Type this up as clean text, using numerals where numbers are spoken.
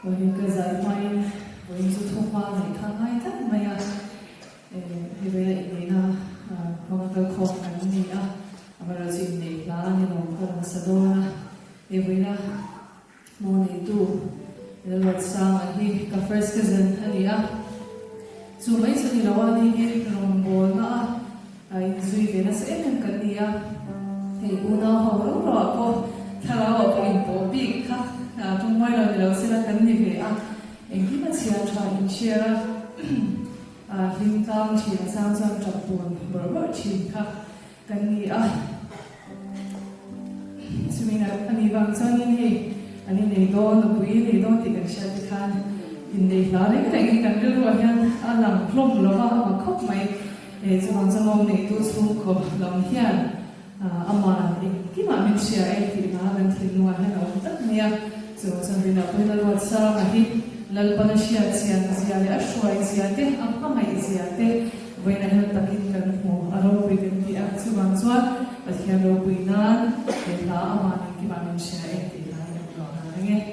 Bởi vì cái giải mai với sự thông qua này khang hai thắt mày à thì bây giờ ý là không có khó khăn gì à mà là gì này là như nó không sao đâu à thì bây giờ muốn đi tu là luật sang thì cái first cousin anh à dù mấy sự gì đó anh đi lòng buồn à ai duy về nó sẽ nên cần đi à thì u nó hầu lúc đó cô thay vào cái bộ bị khác trong ngoài làเราsẽ là cần đi về à em khi mà chia cho em chia hình tam chỉ là sang sang tập buồn bờ bờ chỉ khác cần đi à sự mình là anh đi vắng sang như thế anh đi này đó nó quý này đó thì cần chia thì khan in đây là đấy cái này cần đưa vào hiện làm plum lo mà khóc mày để cho bằng sang ông này tôi xuống khóc lòng hiện ama cái mà mình chia thì là mình thì nuôi hay là tất nhiên rồi sang bên đó bây giờ luật sang là hi lal panashia sian sian ya shwai siate amma mai siate với này hơn takin cần mo aro begin di aksu bangswa at kaya ro binan để là ama cái mà mình chia thì là nó là nghe